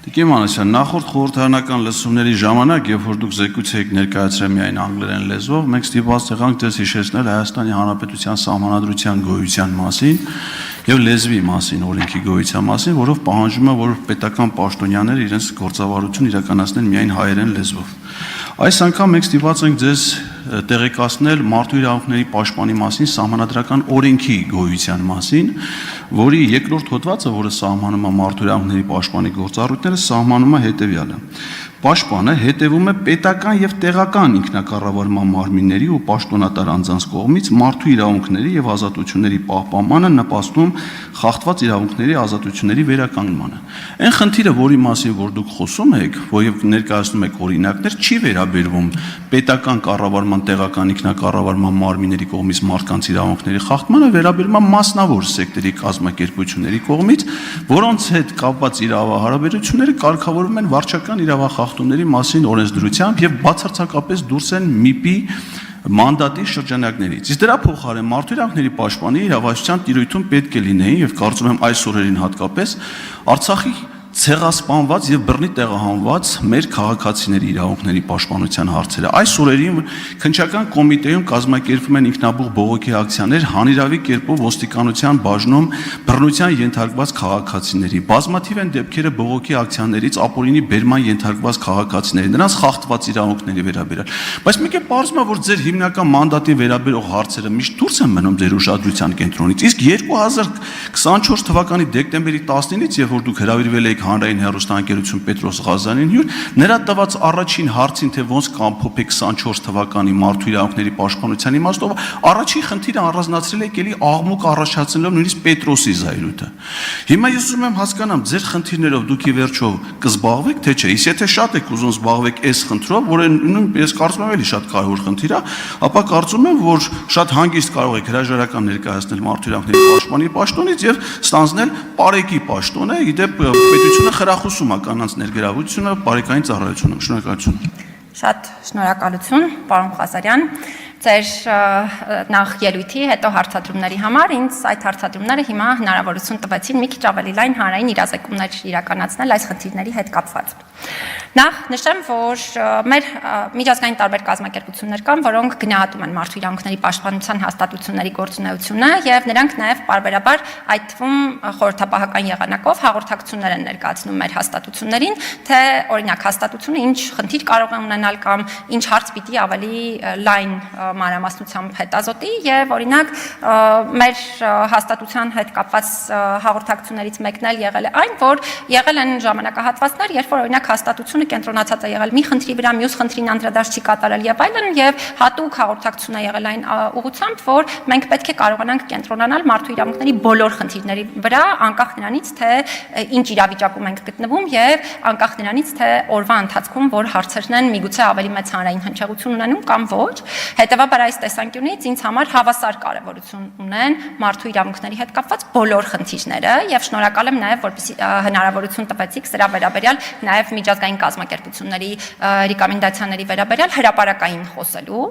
Տիկին Մանասյան, նախորդ խորհրդարանական լսումների ժամանակ, երբ որ դուք զեկույց եք ներկայացրել միայն անգլերեն լեզվով, մենք ստիպված եղանք ձեզ հիշեցնել Հայաստանի Հանրապետության Սահմանադրության գոյության մասին եւ լեզվի մասին, օրենքի գոյության մասին, որով պահանջում է, որ պետական պաշտոնյաները իրենց գործավարություն իրականացնեն միայն հայերեն լեզվով։ Այս անգամ մենք ստիպված ենք ձեզ տեղեկացնել մարդու իրավունքների պաշտպանի մասին սահմանադրական օրենքի գոյության մասին, որի երկրորդ հոդվածը, որը սահմանում է մարդու իրավունքների պաշտպանի գործառույթները, սահմանում է հետևյալը. Պաշտպանը հետևում է պետական եւ տեղական ինքնակառավարման մարմինների ու պաշտոնատար անձանց կողմից մարդու իրավունքների եւ ազատությունների պահպանմանը, նպաստում խախտված իրավունքների ազատությունների վերականգնմանը։ Այն խնդիրը, որի մասին որ դուք խոսում եք, որով ներկայացնում եք օրինակներ, չի վերաբերվում պետական կառավարման, տեղական ինքնակառավարման մարմինների կողմից մարդկանց իրավունքների խախտմանը, վերաբերում է մասնավոր սեկտորի կազմակերպությունների կողմից, որոնց հետ կապված իրավահարաբերությունները կարգավորվում են վարչական իրավախախտումների մասին օրենսդրությամբ եւ բացարձակապես դուրս են ՄԻՊ-ի մանդատի շրջանակներից։ Իսկ դրա փոխարեն մարդու իրավունքների պաշտպանի իրավասության տիրույթում պետք է լինեին եւ կարծում եմ այս օրերին հատկապես Արցախի ցեղասպանված եւ բռնի տեղահանված մեր քաղաքացիների իրավունքների պաշտպանության հարցերը։ Այս օրերին քննչական կոմիտեում կազմակերպվում են ինքնաբուխ բողոքի ակցիաներ հանիրավի կերպով ոստիկանության բաժնում բռնության ենթարկված քաղաքացիների։ Բազմաթիվ են դեպքերը բողոքի ակցիաներից ապօրինի բերման ենթարկված քաղաքացիների, նրանց խախտված իրավունքների վերաբերյալ։ Բայց մեկ է պարզվում է, որ ձեր հիմնական մանդատին վերաբերող հարցերը միշտ դուրս են մնում ձեր ուշադրության կենտրոնից։ Իսկ 2024 թվականի դեկտեմբերի 19-ից, երբ որ դուք հրավիրվել եք հանրային հեռուստաընկերություն Պետրոս Ղազարյանին հյուր, նրա տված առաջին հարցին, թե ոնց կամփոփեք 24 թվականի մարդու իրավունքների պաշտպանության իմաստով, առաջին խնդիրը առանձնացրել եք էլի աղմուկ առաջացնելով նույնիսկ Պետրոսի զայրույթը։ Հիմա ես ուզում եմ հասկանամ, ձեր խնդիրներով դուք ի վերջո կզբաղվեք, թե չէ։ Իսկ եթե շատ եք ուզում զբաղվեք այս խնդրով, որը ես կարծում եմ էլի շատ կարևոր խնդիր է, ապա կարծում եմ, որ շատ հանգիստ կարող եք հրաժարական ներկայացնել մարդու իրավունքների պաշտպանի պաշտոնից եւ ստանձնել Պարեկի պաշտոնը, իդեպ պետությունը խրախուսում է կանանց ներգրավությունը բարեկային ծառայությունում։ Շնորհակալություն։ Շատ շնորհակալություն, պարոն Ղազարյան։ Ձեր նախ ելույթի, հետո հարցադրումների համար ինձ այդ հարցադրումները հիմա հնարավորություն տվեցին մի քիչ ավելի լայն հանրային իրազեկումներ իրականացնել այս խնդիրների հետ կապված։ Նախ նշեմ, որ մեր միջազգային տարբեր կազմակերպություններ կան, որոնք գնահատում են մարդու իրավունքների պաշտպանության հաստատությունների գործունեությունը եւ նրանք նաեւ պարբերաբար այդ թվում խորհրդապահական եղանակով հաղորդակցություններ են ներկայացնում մեր հաստատություններին, թե օրինակ հաստատությունը ինչ խնդիր կարող է ունենալ կամ ինչ հարց պիտի ավելի լայն մանրամասնությամբ հետազոտի եւ օրինակ մեր հաստատության հետ կապված հաղորդակցություններից մեկն էլ եղել է այն, որ եղել են ժամանակահատվածներ, երբ որ օրինակ հաստատությունը կենտրոնացած է եղել մի խնդրի վրա, մյուս խնդրին անդրադարձ չի կատարել եւ այլն, եւ հատուկ հաղորդակցություն է եղել այն ուղղությամբ, որ մենք պետք է կարողանանք կենտրոնանալ մարդու իրավունքների բոլոր խնդիրների վրա, անկախ նրանից, թե ինչ իրավիճակում ենք գտնվում եւ անկախ նրանից, թե օրվա ընթացքում որ հարցերն են միգուցե ավելի մեծ հանրային հնչեղություն ունենում կամ ոչ։ Հետևաբար այս տեսանկյունից ինձ համար հավասար կարևորություն ունեն մարդու իրավունքների հետ կապված բոլոր խնդիրները եւ շնորհակալ եմ նաեւ, որպեսզի հնարավորություն տվեցիք սրա վերաբերյալ նաեւ միջազգային կազմակերպությունների ռեկոմենդացիաների վերաբերյալ հրապարակային խոսելու։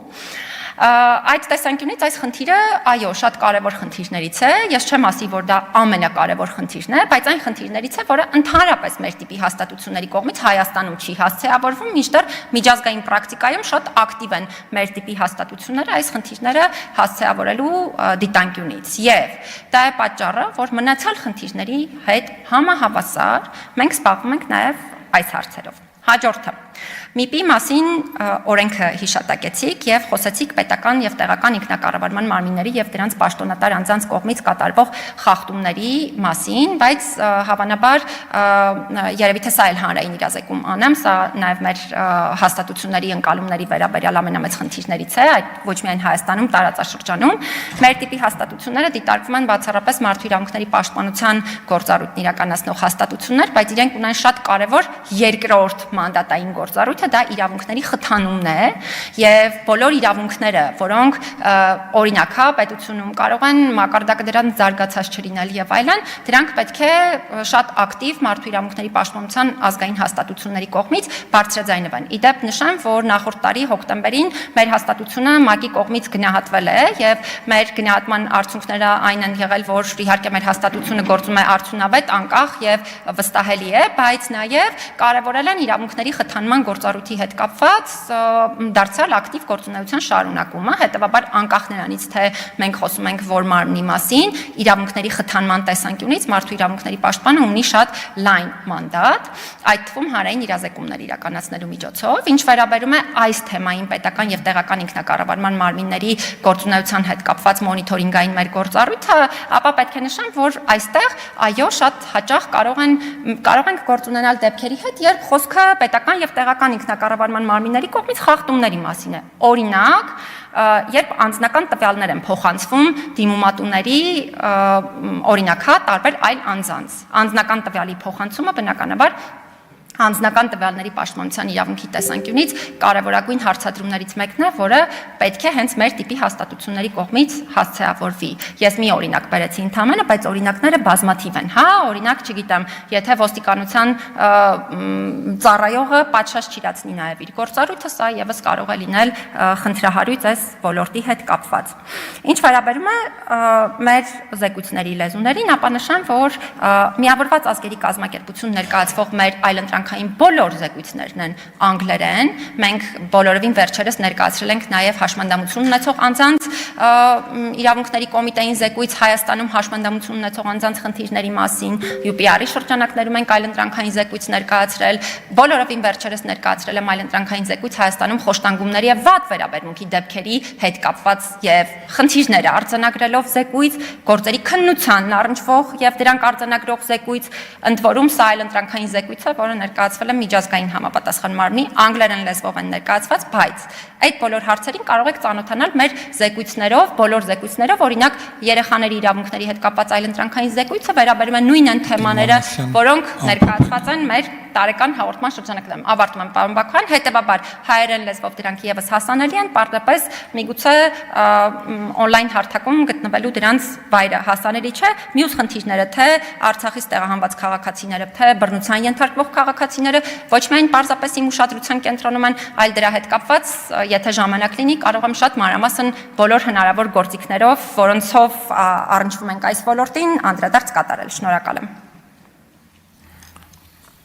Այդ տեսանկյունից այս խնդիրը, այո, շատ կարևոր խնդիրներից է, ես չեմ ասի, որ դա ամենակարևոր խնդիրն է, բայց այն խնդիրներից է, որը ընդհանրապես մեր տիպի հաստատությունների կողմից Հայաստանում չի հասցեավորվում, մինչդեռ միջազգային պրակտիկայում շատ ակտիվ են մեր տիպի հաստատությունները այս խնդիրները հասցեավորելու դիտանկյունից։ Եվ դա է պատճառը, որ մնացյալ խնդիրների հետ համահավասար մենք զբաղվում ենք նաև այս հարցերով։ Հաջորդը ՄԻՊ-ի մասին օրենքը հիշատակեցիք եւ խոսեցիք պետական եւ տեղական ինքնակառավարման մարմինների եւ դրանց պաշտոնատար անձանց կողմից կատարվող խախտումների մասին, բայց հավանաբար երևի թե սա էլ հանրային իրազեկում անեմ, սա նաեւ մեր հաստատությունների ընկալումների վերաբերյալ ամենամեծ խնդիրներից է, այդ ոչ միայն Հայաստանում, տարածաշրջանում։ Մեր տիպի հաստատությունները դիտարկվում են բացառապես մարդու իրավունքների պաշտպանության գործառույթն իրականացնող հաստատություններ, բայց իրենք ունեն շատ կարեւոր երկրորդ մանդատային գործառույթը դա իրավունքների խթանումն է եւ բոլոր իրավունքները, որոնք օրինակ հա պետությունում կարող են մակարդակը դրան զարգացած չլինել եւ այլն, դրանք պետք է շատ ակտիվ մարդու իրավունքների պաշտպանության ազգային հաստատությունների կողմից բարձրաձայնվեն։ Իդեպ նշեմ, որ նախորդ տարի հոկտեմբերին մեր հաստատությունը ՄԱԿ-ի կողմից գնահատվել է եւ մեր գնահատման արդյունքները այն են եղել, որ իհարկե մեր հաստատությունը գործում է արդյունավետ, անկախ եւ վստահելի է, բայց նաեւ կարեւորել են իրավունքների խթանման գործառույթի հետ կապված դարձյալ ակտիվ գործունեության շարունակումը, հետեւաբար անկախ նրանից, թե մենք խոսում ենք որ մարմնի մասին, իրավունքների խթանման տեսանկյունից մարդու իրավունքների պաշտպանը ունի շատ լայն մանդատ, այդ թվում հանրային իրազեկումներ իրականացնելու միջոցով, ինչ վերաբերում է այս թեմային պետական եւ տեղական ինքնակառավարման մարմինների գործունեության հետ կապված մոնիթորինգային մեր գործառույթը, ապա պետք է նշեմ, որ այստեղ այո շատ հաճախ կարող ենք գործ ունենալ դեպքերի հետ, երբ խոսքը պետական եւ տեղական ինքնակառավարման մարմինների կողմից խախտումների մասին է։ Օրինակ, երբ անձնական տվյալներ են փոխանցվում դիմումատուների օրինակ հա տարբեր այլ անձանց։ Անձնական տվյալի փոխանցումը բնականաբար անձնական տվյալների պաշտպանության իրավունքի տեսանկյունից կարևորագույն հարցադրումներից մեկն է, որը պետք է հենց մեր տիպի հաստատությունների կողմից հասցեավորվի։ Ես մի օրինակ բերեցի ընդհանրապես, բայց օրինակները բազմաթիվ են, հա, օրինակ, չգիտեմ, եթե ոստիկանության ծառայողը պատշաճ չիրացնի նաև իր գործառույթը, սա եւս կարող է լինել խնդրահարույց այս ոլորտի հետ կապված։ Ինչ վերաբերում է մեր զեկույցների լեզուներին, ապա նշեմ, որ միավորված ազգերի կազմակերպություն ներկայացվող մեր այլընտրանքային բոլոր զեկույցներն են անգլերեն, մենք բոլորովին վերջերս ներկայացրել ենք նաև հաշմանդամություն ունեցող անձանց իրավունքների կոմիտեին զեկույց Հայաստանում հաշմանդամություն ունեցող անձանց խնդիրների մասին, UPR-ի շրջանակներում ենք այլընտրանքային զեկույց ներկայացրել, բոլորովին վերջերս ներկայացրել եմ այլընտրանքային զեկույց Հայաստանում խոշտանգումների եւ վատ վերաբերմունքի դեպքերի հետ կապված եւ խնդիրները արձանագրելով զեկույց, գործերի քննությանն առնչվող եւ դրանք արձանագրող զեկույց, ընդ որում սա այլընտրանքային զեկույց է, որը ներկայացվել է միջազգային համապատասխան մարմնի անգլերեն լեզվով են ներկայացված, բայց այդ բոլոր հարցերին կարող եք ծանոթանալ մեր զեկույցներով, բոլոր զեկույցներով, օրինակ երեխաների իրավունքների հետ կապված այլընտրանքային զեկույցը վերաբերում է նույն այն թեմաները, որոնք ներկայացված են մեր տարեկան հաղորդման շրջանակներում։ Ավարտում եմ, պարոն Բաքվյան, հետեւաբար հայերեն լեզվով դրանք եւս հասանելի են, պարզապես միգուցե on-line հարթակում գտնվելու դրանց վայրը հասանելի չէ։ Մյուս խնդիրները, թե Արցախից տեղահանված քաղաքացիները, թե բռնության ենթարկվող քաղաքացիները ոչ միայն պարզապես իմ ուշադրության կենտրոնում են, այլ դրա հետ կապված, եթե ժամանակ լինի, կարող եմ շատ մանրամասն բոլոր հնարավոր գործիքներով, որոնցով առնչվում ենք այս ոլորտին, անդրադարձ կատարել։ Շնորհակալ եմ։